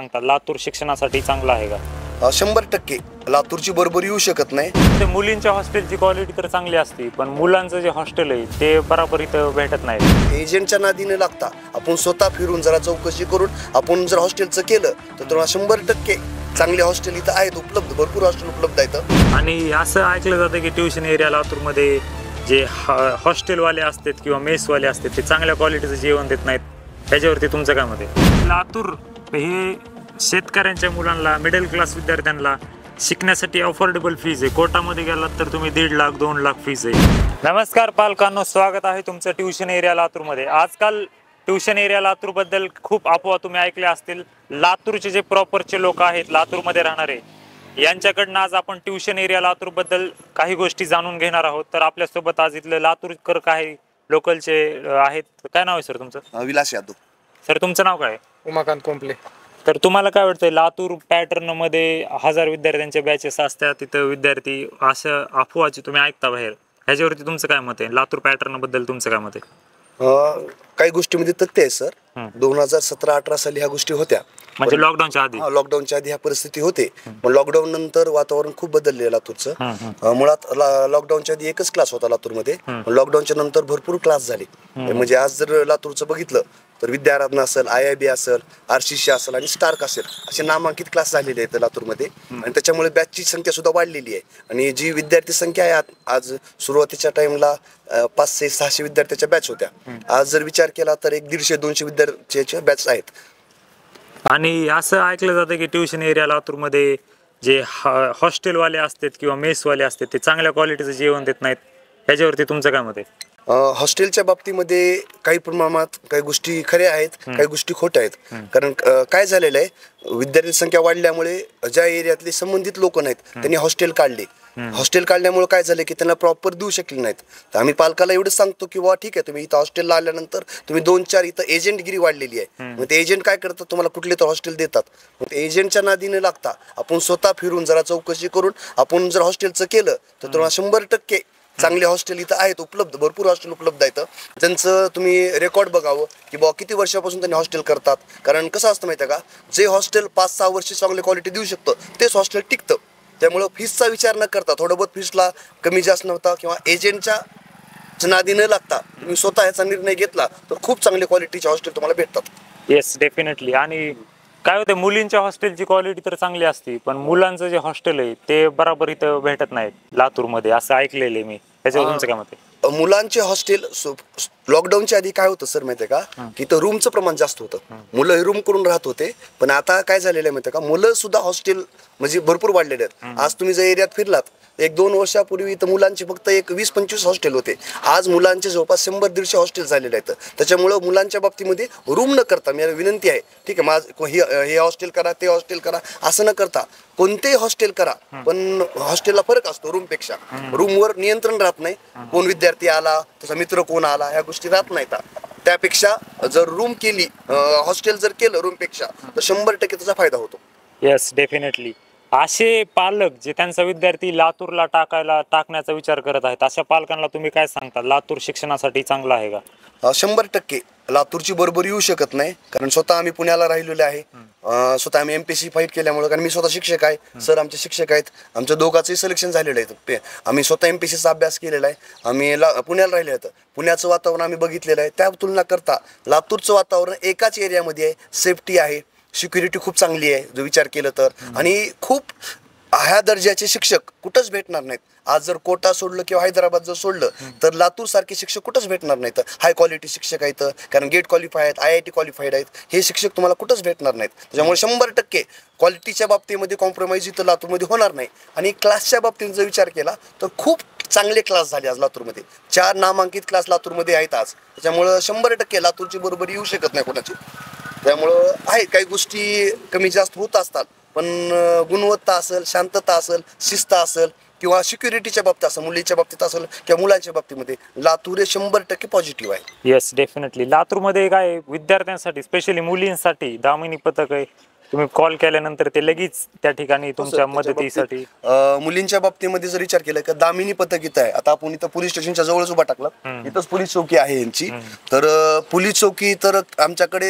सांगता, लातूर शिक्षणासाठी चांगला आहे का? 100% लातूरची बरोबर येऊ शकत नाही. ते मुलींच्या हॉस्टेलची क्वालिटी तर चांगली असते, पण मुलांचं जे हॉस्टेल आहे ते बरोबर इथं भेटत नाही. एजंटच्या नादीने लागता आपण स्वतः फिरून जरा चौकशी करून आपण जर हॉस्टेलचं केलं तर तुम्हाला 100% चांगले हॉस्टेल इथं आहेत, उपलब्ध भरपूर हॉस्टेल उपलब्ध आहेत. आणि असं ऐकलं जातं की ट्युशन एरिया लातूरमध्ये जे हॉस्टेलवाले असतात किंवा मेसवाले असतात ते चांगल्या क्वालिटीचं जेवण देत नाहीत. त्याच्यावरती तुमचं काय मत आहे? लातूर हे शेतकऱ्यांच्या मुलांना, मिडल क्लास विद्यार्थ्यांना शिकण्यासाठी अफोर्डेबल फीज आहे. कोर्टामध्ये गेलात तर तुम्ही 1.5 लाख 2 लाख फीज आहे. नमस्कार पालकांनो, स्वागत आहे तुमचं ट्युशन एरिया लातूरमध्ये. आजकाल ट्युशन एरिया लातूरबद्दल खूप अफवा तुम्ही ऐकल्या असतील. लातूरचे जे प्रॉपरचे लोक आहेत, लातूरमध्ये राहणारे, यांच्याकडनं आज आपण ट्युशन एरिया लातूरबद्दल काही गोष्टी जाणून घेणार आहोत. तर आपल्यासोबत आज इथले लातूरकर काही लोकलचे आहेत. काय नाव आहे सर तुमचं? विलास यादव. सर तुमचं नाव काय? उमाकांत कोंपले. तर तुम्हाला काय वाटतंय, लातूर पॅटर्नमध्ये 1000 विद्यार्थ्यांच्या बॅचेस असतात, तिथं विद्यार्थी असं अफवाची तुम्ही ऐकता बाहेर, ह्याच्यावरती तुमचं काय मत आहे? लातूर पॅटर्न बद्दल तुमचं काय मत आहे? काही गोष्टीमध्ये तथ्य आहे सर. 2017-18 साली ह्या गोष्टी होत्या, म्हणजे लॉकडाऊनच्या आधी. लॉकडाऊनच्या आधी ह्या परिस्थिती होते. पण लॉकडाऊन नंतर वातावरण खूप बदलले लातूरचं. मुळात लॉकडाऊनच्या आधी एकच क्लास होता लातूरमध्ये, लॉकडाऊनच्या नंतर भरपूर क्लास झाले. म्हणजे आज जर लातूरचं बघितलं तर विद्याराधना असेल, IIB असेल, RCC असेल आणि स्टार्क असेल, असे नामांकित क्लास झालेले आहेत लातूरमध्ये. आणि त्याच्यामुळे बॅचची संख्या सुद्धा वाढलेली आहे. आणि जी विद्यार्थी संख्या आहे, आज सुरुवातीच्या टाइमला 500-600 विद्यार्थ्याच्या बॅच होत्या. आज जर विचार केला तर 150-200 विद्यार्थ्याच्या बॅच आहेत. आणि असं ऐकलं जातं की ट्युशन एरिया लातूरमध्ये जे हॉस्टेलवाले असतात किंवा मेसवाले असतात ते चांगल्या क्वालिटीचं जेवण देत नाहीत. ह्याच्यावरती तुमचं काय मत आहे? हॉस्टेलच्या बाबतीमध्ये काही प्रमाणात काही गोष्टी खऱ्या आहेत, काही गोष्टी खोट्या आहेत. कारण काय झालेलं आहे, विद्यार्थी संख्या वाढल्यामुळे ज्या एरियातले संबंधित लोक नाहीत त्यांनी हॉस्टेल काढले. हॉस्टेल काढल्यामुळे काय झालं की त्यांना प्रॉपर देऊ शकले नाहीत. तर आम्ही पालकाला एवढंच सांगतो की ठीक आहे, तुम्ही इथं हॉस्टेलला आल्यानंतर तुम्ही 2-4 इथं एजंटगिरी वाढलेली आहे. मग ते एजंट काय करतात, तुम्हाला कुठले तर हॉस्टेल देतात. मग ते एजंटच्या नादीने लागता आपण स्वतः फिरून जरा चौकशी करून आपण जर हॉस्टेलचं केलं तर तुम्हाला 100% चांगले हॉस्टेल इथं आहेत, उपलब्ध भरपूर हॉस्टेल उपलब्ध आहेत. त्यांचं तुम्ही रेकॉर्ड बघावं की किती वर्षापासून त्यांनी हॉस्टेल करतात. कारण कसं असतं माहिती आहे का, जे हॉस्टेल 5-6 वर्ष चांगली क्वालिटी देऊ शकतं तेच हॉस्टेल टिकतं. त्यामुळं फीसचा विचार न करता, थोडं बहुत फीसला कमी जास्त नव्हता किंवा एजंटच्या नादी न लागता तुम्ही स्वतः ह्याचा निर्णय घेतला तर खूप चांगले क्वालिटीचे हॉस्टेल तुम्हाला भेटतात. Yes, definitely. आणि काय होतं, मुलींच्या हॉस्टेलची क्वालिटी तर चांगली असते, पण मुलांचं जे हॉस्टेल आहे ते बरोबर इथं भेटत नाहीत लातूरमध्ये, असं ऐकलेलं आहे मी. त्याच्यावर तुमचं काय मत आहे? मुलांचे हॉस्टेल लॉकडाऊनच्या आधी काय होतं सर माहिती आहे का, की तर रूमचं प्रमाण जास्त होतं. मुलं रूम करून राहत होते. पण आता काय झालेलं आहे माहिती आहे का, मुलं सुद्धा हॉस्टेल म्हणजे भरपूर वाढलेले आहेत. आज तुम्ही जर एरियात फिरलात 1-2 वर्षापूर्वी तर मुलांचे फक्त 20-25 हॉस्टेल होते. आज मुलांचे जवळपास 100-150 हॉस्टेल झालेले आहेत. त्याच्यामुळं मुलांच्या बाबतीमध्ये रूम न करता, मी विनंती आहे, ठीक आहे, माझं हे हॉस्टेल करा, ते हॉस्टेल करा, असं न करता कोणतेही हॉस्टेल करा. पण हॉस्टेलला फरक असतो रूमपेक्षा. रूमवर नियंत्रण राहत नाही, कोण विद्यार्थी आला, त्याचा मित्र कोण आला, ह्या गोष्टी राहत नाहीत. त्यापेक्षा जर रूम केली, हॉस्टेल जर केलं रूमपेक्षा, तर 100% त्याचा फायदा होतो. Yes, definitely. असे पालक जे त्यांचा विद्यार्थी लातूरला टाकण्याचा विचार करत आहेत, अशा पालकांना तुम्ही काय सांगता, लातूर शिक्षणासाठी चांगलं आहे का? 100% लातूरची बरोबर येऊ शकत नाही. कारण स्वतः आम्ही पुण्याला राहिलेले आहे. स्वतः आम्ही MPSC फाईट केल्यामुळे, कारण मी स्वतः शिक्षक आहे, सर आमचे शिक्षक आहेत, आमच्या दोघांचंही सिलेक्शन झालेलं आहे. आम्ही स्वतः MPSCचा अभ्यास केलेला आहे. आम्ही पुण्याला राहिले होतं. पुण्याचं वातावरण आम्ही बघितलेलं आहे. त्या तुलना करता लातूरचं वातावरण एकाच एरियामध्ये आहे, सेफ्टी आहे, सिक्युरिटी खूप चांगली आहे जो विचार केलं तर. आणि खूप ह्या दर्जाचे शिक्षक कुठंच भेटणार नाहीत. आज जर कोटा सोडलं किंवा हैदराबाद जर सोडलं तर लातूर सारखे शिक्षक कुठंच भेटणार नाहीत. हाय क्वालिटी शिक्षक आहेत, कारण गेट क्वालिफाय आहेत, IIT क्वालिफाईड आहेत. हे शिक्षक तुम्हाला कुठंच भेटणार नाहीत. त्याच्यामुळे 100% क्वालिटीच्या बाबतीमध्ये कॉम्प्रोमाइज इथं लातूरमध्ये होणार नाही. आणि क्लासच्या बाबतीत जर विचार केला तर खूप चांगले क्लास झाले आज लातूरमध्ये. 4 नामांकित क्लास लातूरमध्ये आहेत आज. त्याच्यामुळं 100% लातूरची बरोबर येऊ शकत नाही कोणाची. त्यामुळं आहे, काही गोष्टी कमी जास्त होत असतात, पण गुणवत्ता असेल, शांतता असेल, शिस्त असेल किंवा सिक्युरिटीच्या बाबतीत असेल, मुलीच्या बाबतीत असेल किंवा मुलांच्या बाबतीमध्ये लातूर हे 100% पॉझिटिव्ह आहे. Yes, definitely. लातूरमध्ये काय विद्यार्थ्यांसाठी, स्पेशली मुलींसाठी दामिनी पथक आहे, तुम्ही कॉल केल्यानंतर ते लगेच त्या ठिकाणी तुमच्या मदतीसाठी मुलींच्या बाबतीमध्ये जर विचार केला तर दामिनी पथक इथं आहे. आता आपण इथं पोलीस स्टेशनच्या जवळच उभा टाकला, इथंच पोलीस चौकी आहे यांची. तर पोलीस चौकी तर आमच्याकडे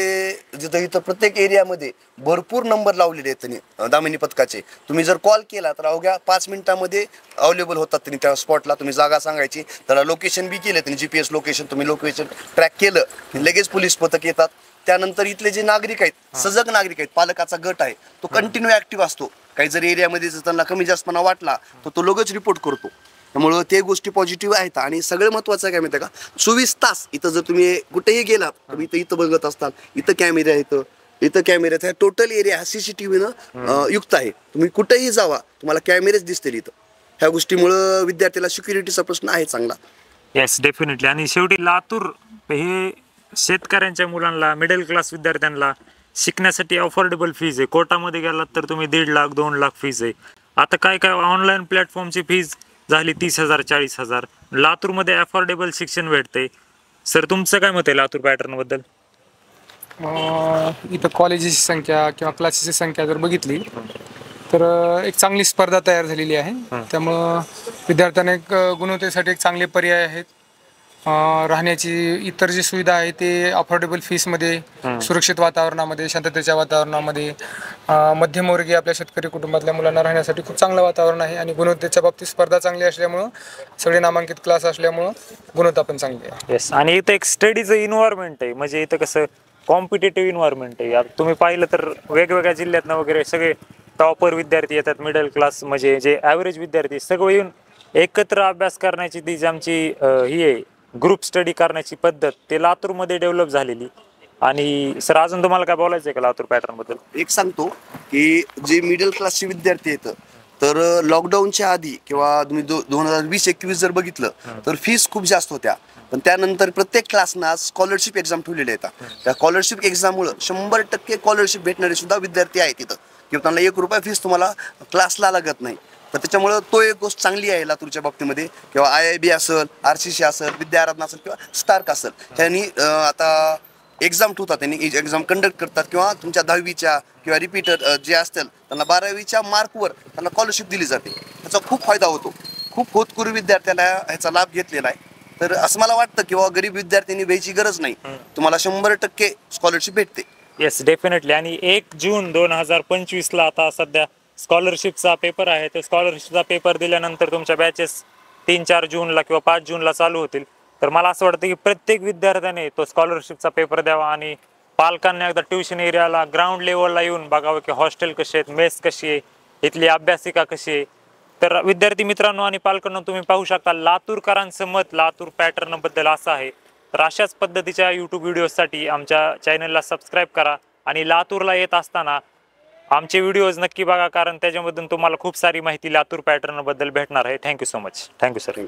जिथं इथं प्रत्येक एरियामध्ये भरपूर नंबर लावलेले आहेत त्यांनी दामिनी पथकाचे. तुम्ही जर कॉल केला तर अवघ्या 5 मिनिटामध्ये अवेलेबल होतात त्यांनी त्या स्पॉटला. तुम्ही जागा सांगायची, त्याला लोकेशन बी केलं त्यांनी, GPS लोकेशन, तुम्ही लोकेशन ट्रॅक केलं की लगेच पोलीस पथक येतात. त्यानंतर इथले जे नागरिक आहेत, सजग नागरिक आहेत, पालकाचा गट आहे, तो कंटिन्यू ऍक्टिव्ह असतो. काही जर एरियामध्ये जर त्यांना कमी जास्तपणा वाटला तर तो लगेच रिपोर्ट करतो. त्यामुळं ते गोष्टी पॉझिटिव्ह आहेत. आणि सगळं महत्त्वाचं काय माहिती आहे का, 24 तास इथं जर तुम्ही कुठेही गेलात तर इथं बघत असताल, इथं कॅमेरे आहेत, इथं कॅमेरे आहेत. टोटल एरिया हा CCTVनं युक्त आहे. तुम्ही कुठेही जावा तुम्हाला कॅमेरेच दिसतील इथं. ह्या गोष्टीमुळं विद्यार्थ्याला सिक्युरिटीचा प्रश्न आहे चांगला. Yes, definitely. आणि शेवटी लातूर हे शेतकऱ्यांच्या मुलांना, मिडल क्लास विद्यार्थ्यांना शिकण्यासाठी अफोर्डेबल फीज आहे. कोर्टामध्ये गेलात तर तुम्ही 1.5 लाख 2 लाख फीज आहे. आता काय काय ऑनलाईन प्लॅटफॉर्मची फीज झाली 30,000 40,000. लातूरमध्ये अफोर्डेबल शिक्षण भेटते. सर, तुमचं काय मत आहे लातूर पॅटर्न बद्दल? इथं कॉलेजेसची संख्या किंवा क्लासेसची संख्या जर बघितली तर एक चांगली स्पर्धा तयार झालेली आहे. त्यामुळं विद्यार्थ्यांना एक गुणवत्तेसाठी एक चांगले पर्याय आहेत. राहण्याची इतर जी सुविधा आहे ते अफोर्डेबल फीसमध्ये, सुरक्षित वातावरणामध्ये, शांततेच्या वातावरणामध्ये, मध्यमवर्गीय आपल्या शेतकरी कुटुंबातल्या मुलांना राहण्यासाठी खूप चांगलं वातावरण आहे. आणि गुणवत्तेच्या बाबतीत स्पर्धा चांगली असल्यामुळं, सगळे नामांकित क्लास असल्यामुळं गुणवत्ता पण चांगली आहे. येस. आणि इथं एक स्टडीचं इन्व्हायरमेंट आहे. म्हणजे इथं कसं कॉम्पिटेटिव्ह इन्व्हायरमेंट आहे. आता तुम्ही पाहिलं तर वेगवेगळ्या जिल्ह्यातनं वगैरे सगळे टॉपर विद्यार्थी येतात, मिडल क्लास म्हणजे जे ॲव्हरेज विद्यार्थी सगळं येऊन एकत्र अभ्यास करण्याची ती जी आमची ही आहे ग्रुप स्टडी करण्याची पद्धत, ते लातूरमध्ये डेव्हलप झालेली. आणि सर, अजून तुम्हाला काय बोलायचं आहे का लातूर पॅटर्न बद्दल? एक सांगतो की जे मिडल क्लासचे विद्यार्थी आहेत तर लॉकडाऊनच्या आधी किंवा तुम्ही 2020-21 जर बघितलं तर फीस खूप जास्त होत्या. पण त्यानंतर प्रत्येक क्लासना स्कॉलरशिप एक्झाम ठेवलेल्या आहेत. त्या स्कॉलरशिप एक्झाममुळं 100% स्कॉलरशिप भेटणारे सुद्धा विद्यार्थी आहेत तिथं, किंवा त्यांना 1 रुपया फीस तुम्हाला क्लासला लागत नाही. तर त्याच्यामुळं तो एक गोष्ट चांगली आहे लातूरच्या बाबतीमध्ये. किंवा IIB असेल, RCC असेल, विद्याराधना असेल किंवा स्टार्क असेल, त्यांनी आता एक्झाम ठेवतात, त्यांनी एक्झाम कंडक्ट करतात. किंवा तुमच्या 10वीच्या किंवा रिपीटर जे असतील त्यांना 12वीच्या मार्कवर त्यांना स्कॉलरशिप दिली जाते. त्याचा खूप फायदा होतो. खूप होतकरू विद्यार्थ्याला ह्याचा लाभ घेतलेला आहे. तर असं मला वाटतं किंवा गरीब विद्यार्थ्यांनी द्यायची गरज नाही, तुम्हाला 100% स्कॉलरशिप भेटते. Yes, definitely. आणि 1 जून 2025ला आता सध्या स्कॉलरशिपचा पेपर आहे. तर स्कॉलरशिपचा पेपर दिल्यानंतर तुमच्या बॅचेस 3-4 जूनला किंवा 5 जूनला चालू होतील. तर मला असं वाटतं की प्रत्येक विद्यार्थ्याने तो स्कॉलरशिपचा पेपर द्यावा आणि पालकांनी एकदा ट्युशन एरियाला ग्राउंड लेवलला येऊन बघावं की हॉस्टेल कसे आहेत, मेस कशी आहे, इथली अभ्यासिका कशी आहे. तर विद्यार्थी मित्रांनो आणि पालकांनो, तुम्ही पाहू शकता लातूरकरांचं मत लातूर पॅटर्नबद्दल असं आहे. तर अशाच पद्धतीच्या यूट्यूब व्हिडिओसाठी आमच्या चॅनलला सबस्क्राईब करा. आणि लातूरला येत असताना आमचे व्हिडिओज नक्की बघा, कारण त्याच्यामधून तुम्हाला खूप सारी माहिती लातूर पॅटर्नबद्दल भेटणार आहे. Thank you so much. Thank you sir.